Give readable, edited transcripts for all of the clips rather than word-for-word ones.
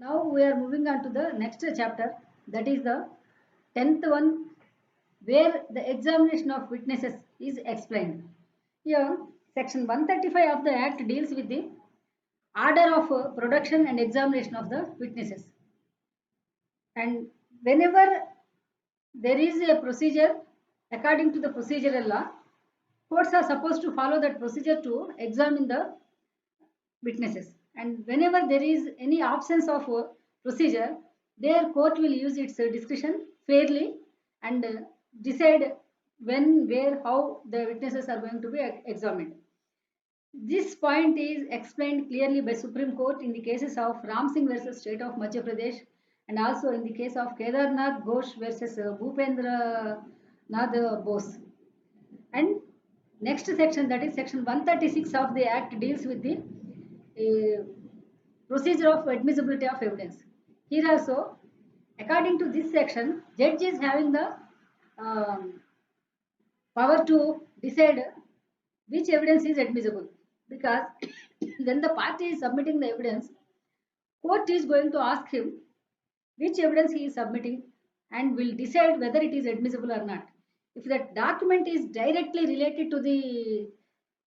Now we are moving on to the next chapter, that is the 10th one, where the examination of witnesses is explained. Here, section 135 of the Act deals with the order of production and examination of the witnesses. And whenever there is a procedure, according to the procedural law, courts are supposed to follow that procedure to examine the witnesses. And whenever there is any absence of procedure, their court will use its discretion fairly and decide when, where, how the witnesses are going to be examined. This point is explained clearly by Supreme Court in the cases of Ram Singh versus State of Madhya Pradesh, and also in the case of Kedarnath Ghosh versus Bhupendra Nath Bose. And next section, that is section 136 of the Act, deals with the procedure of admissibility of evidence. Here also, according to this section, judge is having the um, power to decide which evidence is admissible, because when the party is submitting the evidence, court is going to ask him which evidence he is submitting and will decide whether it is admissible or not. If that document is directly related to the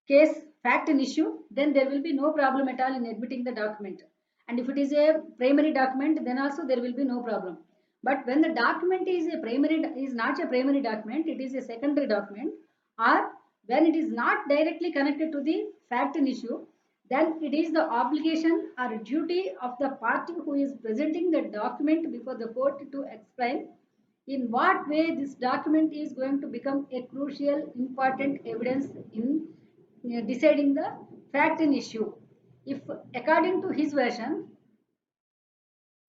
case, fact and issue, then there will be no problem at all in admitting the document. And if it is a primary document, then also there will be no problem. But when the document is not a primary document, it is a secondary document, or when it is not directly connected to the fact and issue, then it is the obligation or duty of the party who is presenting the document before the court to explain in what way this document is going to become a crucial, important evidence in deciding the fact and issue. If according to his version,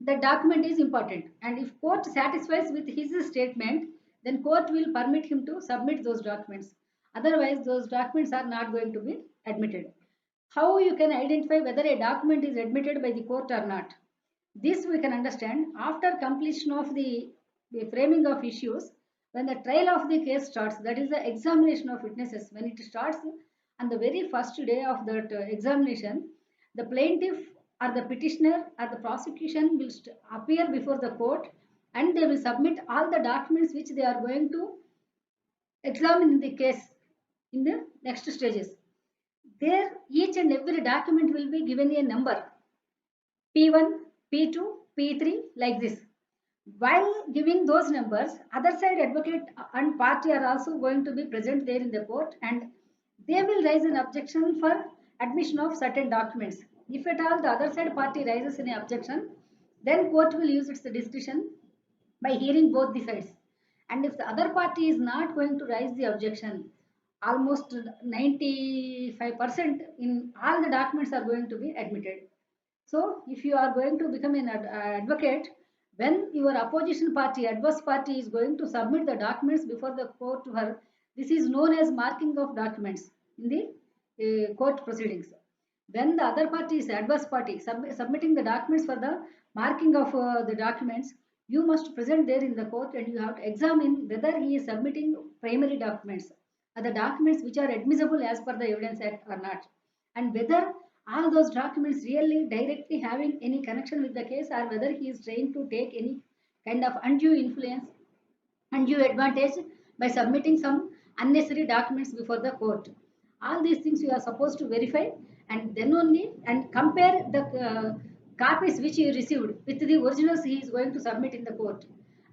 the document is important, and if court satisfies with his statement, then court will permit him to submit those documents. Otherwise, those documents are not going to be admitted. How you can identify whether a document is admitted by the court or not? This we can understand after completion of the framing of issues. When the trial of the case starts, that is the examination of witnesses, when it starts on the very first day of that examination, the plaintiff or the petitioner or the prosecution will appear before the court, and they will submit all the documents which they are going to examine in the case in the next stages. There, each and every document will be given a number, P1, P2, P3, like this. While giving those numbers, other side advocate and party are also going to be present there in the court, and they will raise an objection for admission of certain documents. If at all the other side party raises any objection, then court will use its discretion by hearing both the sides. And if the other party is not going to raise the objection, almost 95% in all the documents are going to be admitted. So if you are going to become an advocate, when your opposition party, adverse party, is going to submit the documents before the court to her, this is known as marking of documents in the court proceedings. When the other party is adverse party submitting the documents for the marking of the documents, you must present there in the court, and you have to examine whether he is submitting primary documents, or the documents which are admissible as per the Evidence Act or not, and whether all those documents really directly having any connection with the case, or whether he is trying to take any kind of undue influence, undue advantage by submitting some unnecessary documents before the court. All these things you are supposed to verify, and then only and compare the copies which you received with the originals he is going to submit in the court.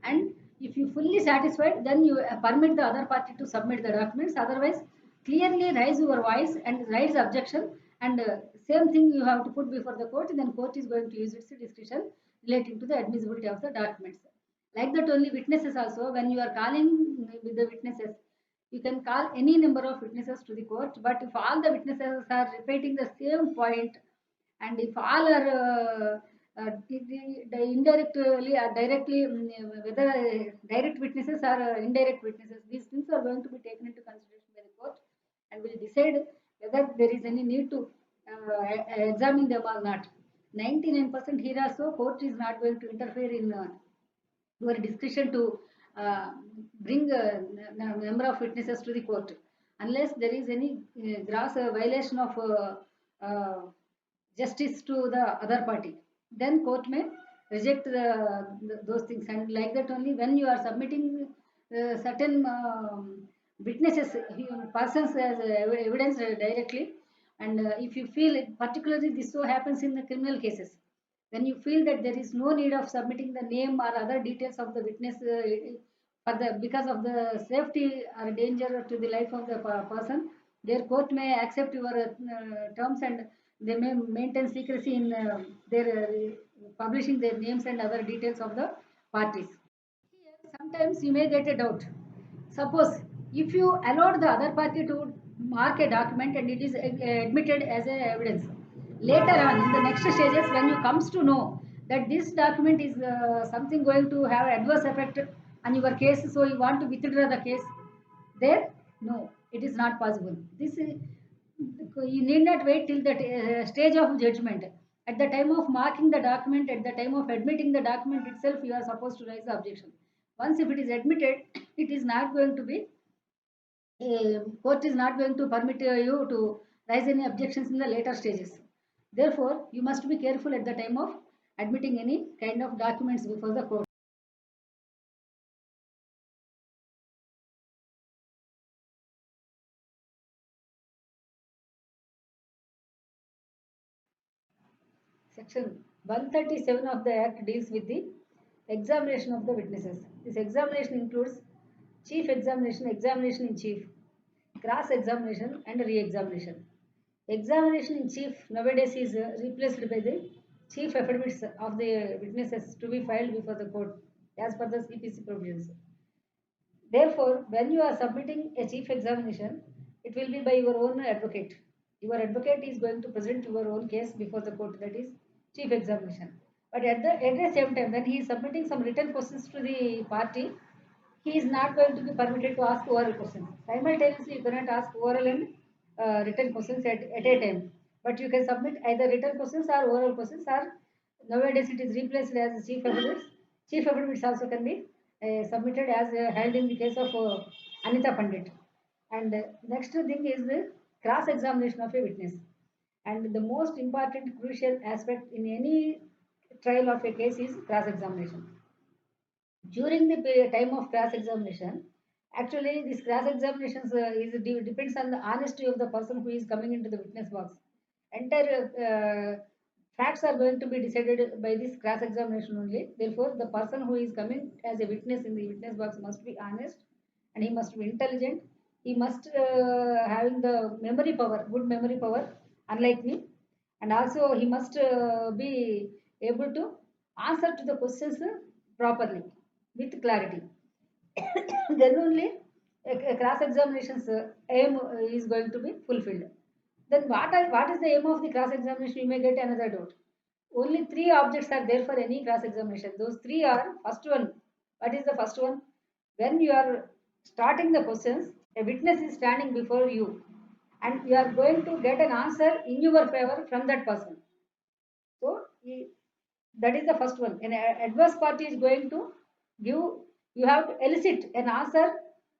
And if you fully satisfied, then you permit the other party to submit the documents. Otherwise, clearly raise your voice and raise objection, and same thing you have to put before the court, and then court is going to use its discretion relating to the admissibility of the documents. Like that only witnesses also, when you are calling with the witnesses, you can call any number of witnesses to the court, but if all the witnesses are repeating the same point, and if all are the indirectly or directly, whether direct witnesses or indirect witnesses, these things are going to be taken into consideration by the court, and will decide whether there is any need to examine them or not. 99% here also, court is not going to interfere in your discretion to bring a number of witnesses to the court, unless there is any gross violation of uh, justice to the other party. then court may reject those things. And like that only, when you are submitting certain witnesses, persons as evidence directly, and if you feel it, particularly this so happens in the criminal cases, when you feel that there is no need of submitting the name or other details of the witness for the because of the safety or danger to the life of the person, their court may accept your terms, and they may maintain secrecy in their publishing their names and other details of the parties. Here, sometimes you may get a doubt. Suppose if you allowed the other party to mark a document and it is admitted as a evidence, later on in the next stages, when you comes to know that this document is something going to have adverse effect on your case, so you want to withdraw the case, there, no, it is not possible. This is, you need not wait till the stage of judgment. At the time of marking the document, at the time of admitting the document itself, you are supposed to raise the objection. Once if it is admitted, it is not going to be, court is not going to permit you to raise any objections in the later stages. Therefore, you must be careful at the time of admitting any kind of documents before the court. Section 137 of the Act deals with the examination of the witnesses. This examination includes chief examination, examination in chief, cross examination, and re examination. Examination in chief nowadays is replaced by the chief affidavits of the witnesses to be filed before the court as per the CPC provisions. Therefore, when you are submitting a chief examination, it will be by your own advocate. Your advocate is going to present your own case before the court, that is chief examination. But at the same time, when he is submitting some written questions to the party, he is not going to be permitted to ask oral questions. Simultaneously, you cannot ask oral and written questions at a time. But you can submit either written questions or oral questions, or nowadays it is replaced as chief affidavits. Chief affidavits also can be submitted as held in the case of Anita Pandit. And next thing is the cross examination of a witness. And the most important crucial aspect in any trial of a case is cross examination. During the time of cross examination, actually this cross examinations depends on the honesty of the person who is coming into the witness box. Entire facts are going to be decided by this cross examination only. Therefore, the person who is coming as a witness in the witness box must be honest, and he must be intelligent. He must having the memory power, good memory power, unlike me, and also he must be able to answer to the questions properly with clarity. Then only a cross examination's aim is going to be fulfilled. Then what is the aim of the cross examination? You may get another doubt. Only three objects are there for any cross examination. Those three are: first one. What is the first one? When you are starting the questions, a witness is standing before you, and you are going to get an answer in your favor from that person. So that is the first one. An adverse party is going to give, you have to elicit an answer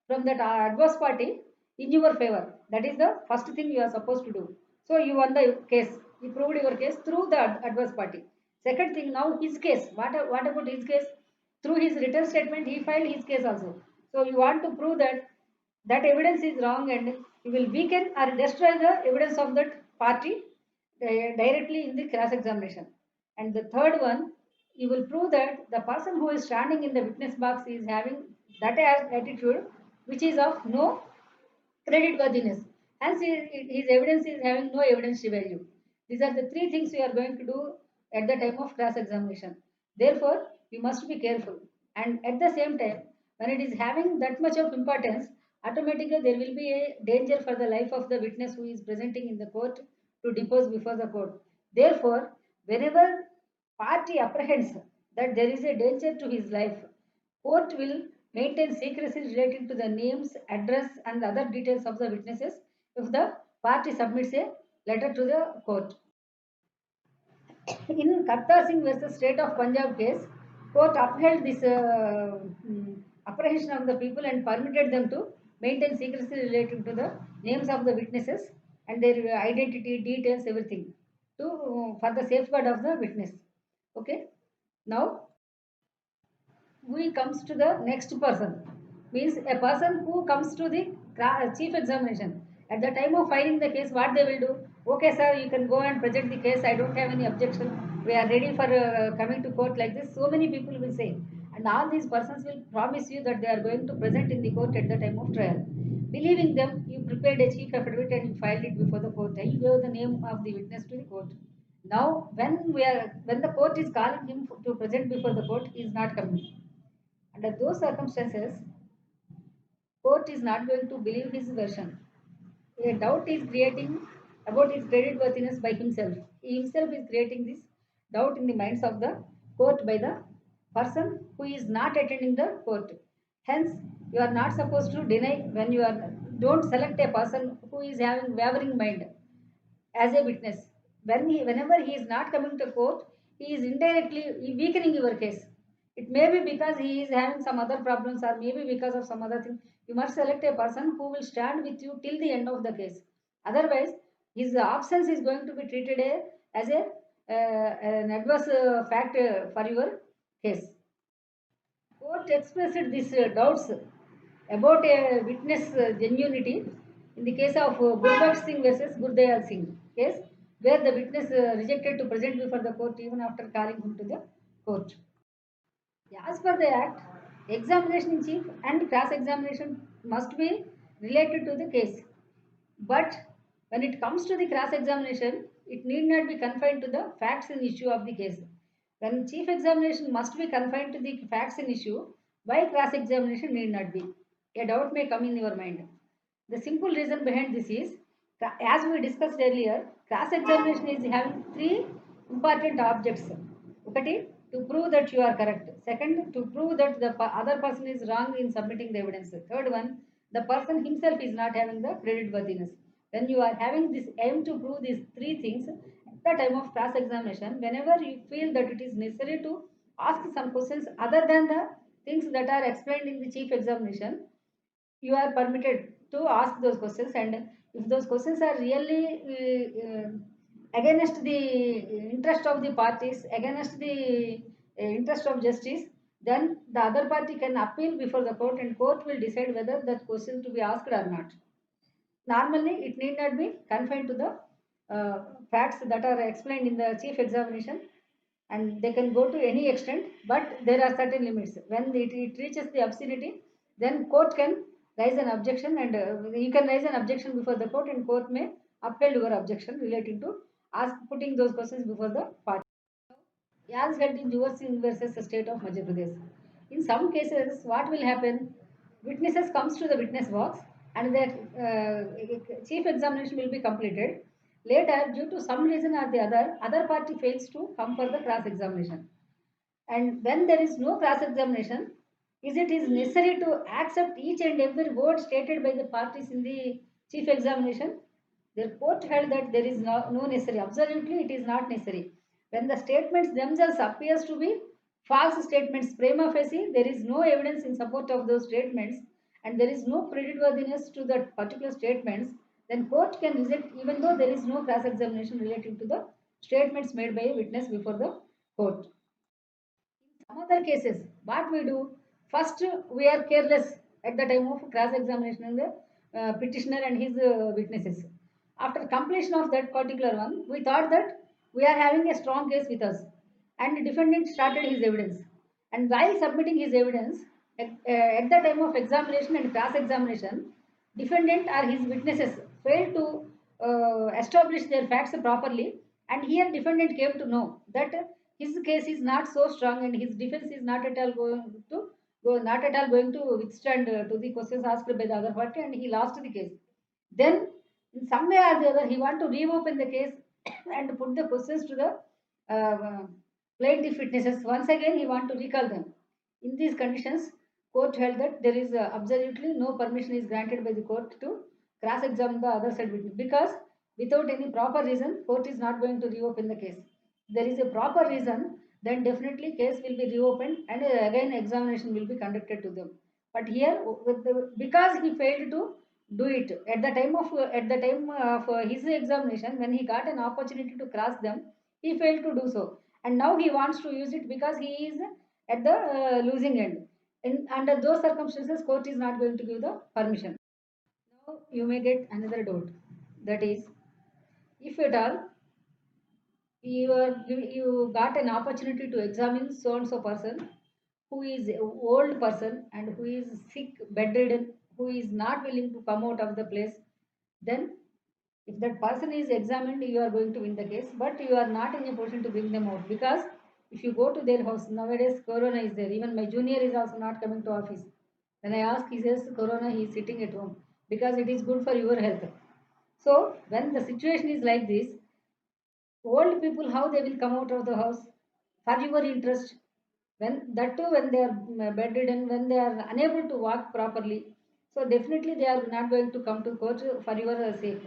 from that adverse party in your favor. That is the first thing you are supposed to do. So you won the case. You proved your case through the adverse party. Second thing, now his case. What about his case? Through his written statement, he filed his case also. So you want to prove that that evidence is wrong, and you will weaken or destroy the evidence of that party directly in the cross examination. And the third one, you will prove that the person who is standing in the witness box is having that attitude which is of no credit worthiness. Hence, his evidence is having no evidence value. These are the three things we are going to do at the time of cross examination. Therefore, you must be careful. And at the same time, when it is having that much of importance, automatically there will be a danger for the life of the witness who is presenting in the court to depose before the court. Therefore, whenever party apprehends that there is a danger to his life, court will maintain secrecy relating to the names, address, and other details of the witnesses if the party submits a letter to the court. In Kartar Singh versus State of Punjab case, court upheld this apprehension of the people and permitted them to maintain secrecy relating to the names of the witnesses and their identity, details, everything, to for the safeguard of the witness. Okay. Now we comes to the next person, means a person who comes to the chief examination at the time of filing the case. What they will do? Okay sir, you can go and present the case, I don't have any objection, we are ready for coming to court, like this so many people will say, and all these persons will promise you that they are going to present in the court at the time of trial. Believing them, you prepared a chief affidavit and you filed it before the court, and you gave the name of the witness to the court. Now when the court is calling him to present before the court, he is not coming. Under those circumstances, court is not going to believe his version. A doubt is creating about his creditworthiness by himself. He himself is creating this doubt in the minds of the court by the person who is not attending the court. Hence, you are not supposed to deny when you are don't select a person who is having wavering mind as a witness. Whenever he is not coming to court, he is indirectly weakening your case. It may be because he is having some other problems, or maybe because of some other thing. You must select a person who will stand with you till the end of the case. Otherwise, his absence is going to be treated as an adverse factor for your case. Court expressed these doubts about a witness genuinity in the case of Gurbaksh Singh versus Gurdayal Singh case, where the witness rejected to present before the court even after calling him to the court. As per the Act, examination in chief and cross examination must be related to the case. But when it comes to the cross examination, it need not be confined to the facts and issue of the case. When chief examination must be confined to the facts and issue, why cross examination need not be? A doubt may come in your mind. The simple reason behind this is, as we discussed earlier, cross examination is having three important objects. Okati, to prove that you are correct. Second, to prove that the other person is wrong in submitting the evidence. Third one, the person himself is not having the credit worthiness. When you are having this aim to prove these three things at the time of cross examination, whenever you feel that it is necessary to ask some questions other than the things that are explained in the chief examination, you are permitted to ask those questions. And if those questions are really against the interest of the parties, against the interest of justice, then the other party can appeal before the court, and court will decide whether that question to be asked or not. Normally it need not be confined to the facts that are explained in the chief examination, and they can go to any extent, but there are certain limits. When it reaches the obscenity, then court can raise an objection, and you can raise an objection before the court, and court may uphold your objection relating to ask putting those questions before the party. As held in Jewar Singh versus the state of Madhya Pradesh. In some cases, what will happen? Witnesses comes to the witness box, and the chief examination will be completed. Later, due to some reason or the other party fails to come for the cross examination. And when there is no cross examination, it is necessary to accept each and every word stated by the parties in the chief examination? The court held that there is no necessary. Absolutely, it is not necessary. When the statements themselves appears to be false statements, prima facie, there is no evidence in support of those statements, and there is no creditworthiness to that particular statements, then court can reject even though there is no cross examination relating to the statements made by a witness before the court. Some other cases, what we do, first we are careless at the time of cross examination in the petitioner and his witnesses. After completion of that particular one, we thought that we are having a strong case with us, and the defendant started his evidence. And while submitting his evidence, at the time of examination and cross examination, defendant or his witnesses failed to establish their facts properly, and here defendant came to know that his case is not so strong, and his defense is not at all going to withstand to the questions asked by the other party, and he lost the case. Then in some way or the other he want to reopen the case and put the questions to the uh, plaintiff witnesses. Once again he want to recall them. In these conditions, court held that there is absolutely no permission is granted by the court to cross examine the other side witness, because without any proper reason court is not going to reopen the case. There is a proper reason, then definitely case will be reopened, and again examination will be conducted to them. But here because he failed to do it at the time of his examination, when he got an opportunity to cross them, he failed to do so. and now he wants to use it because he is at the losing end. Under those circumstances, court is not going to give the permission. Now you may get another doubt, that is, if at all you got an opportunity to examine so and so person who is a old person and who is sick, bedridden, who is not willing to come out of the place, then if that person is examined, you are going to win the case, but you are not in a position to bring them out because if you go to their house, nowadays corona is there. Even my junior is also not coming to office. When I ask, he says corona, he is sitting at home because it is good for your health. So when the situation is like this, old people, how they will come out of the house for your interest, when that too when they are bedridden, when they are unable to walk properly, so definitely they are not going to come to court for your sake.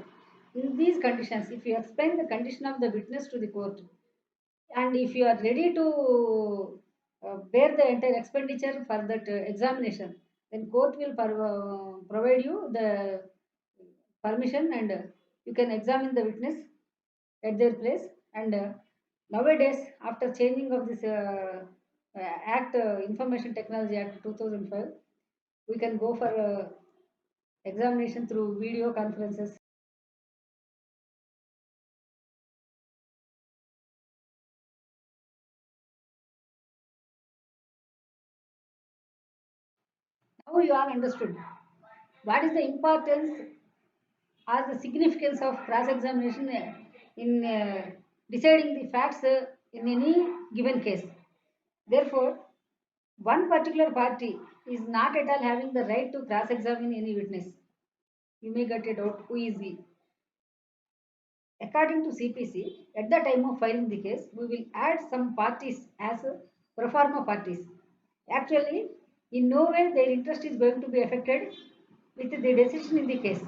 In these conditions, if you explain the condition of the witness to the court, and if you are ready to bear the entire expenditure for that examination, then court will provide you the permission, and you can examine the witness at their place. And nowadays, after changing of this act, Information Technology Act 2005, we can go for examination through video conferences. Now you are understood what is the importance or the significance of cross examination in deciding the facts in any given case. Therefore, one particular party is not at all having the right to cross examine any witness. You may get a doubt, who is he? According to CPC, at the time of filing the case, we will add some parties as pro forma parties. Actually, in no way their interest is going to be affected with the decision in the case.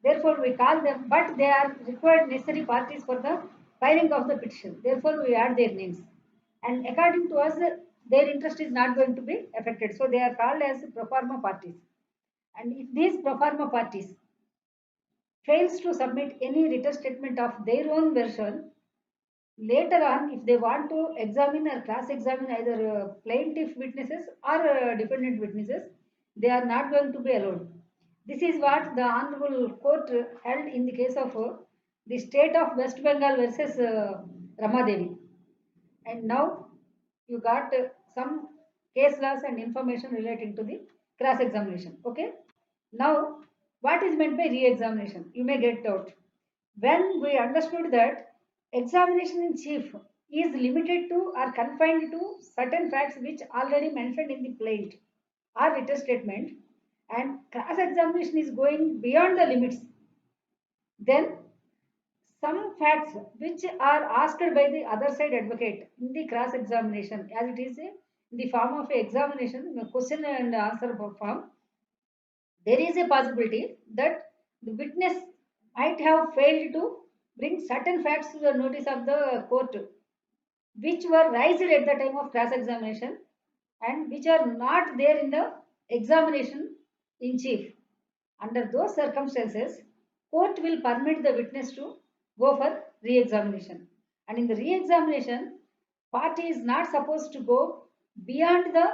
Therefore, we call them, but they are required necessary parties for the filing of the petition. Therefore, we add their names. And according to us, their interest is not going to be affected. So, they are called as pro forma parties. And if these pro forma parties fails to submit any written statement of their own version, later on, if they want to examine or cross examine either plaintiff witnesses or defendant witnesses, they are not going to be allowed. This is what the Honorable Court held in the case of the state of West Bengal versus Ramadevi. And now you got some case laws and information relating to the cross examination. Okay. Now, what is meant by re-examination? You may get doubt. When we understood that examination in chief is limited to or confined to certain facts which already mentioned in the plaint or written statement, and cross-examination is going beyond the limits, then some facts which are asked by the other side advocate in the cross-examination, as it is in the form of a examination, a question and answer form, there is a possibility that the witness might have failed to bring certain facts to the notice of the court which were raised at the time of cross examination and which are not there in the examination in chief. Under those circumstances, court will permit the witness to go for re-examination. And in the re-examination, party is not supposed to go beyond the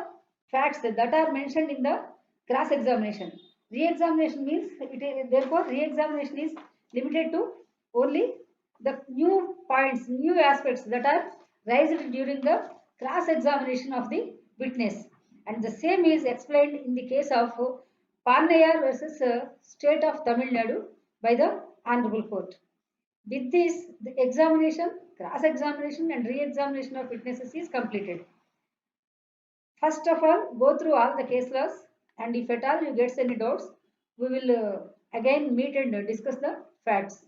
facts that are mentioned in the cross-examination. Re-examination means therefore re-examination is limited to only the new points, new aspects that are raised during the cross-examination of the witness. And the same is explained in the case of Pannayar versus State of Tamil Nadu by the Honorable Court. With this, the examination, cross-examination and re-examination of witnesses is completed. First of all, go through all the case laws, and if at all you get any doubts, we will again meet and discuss the facts.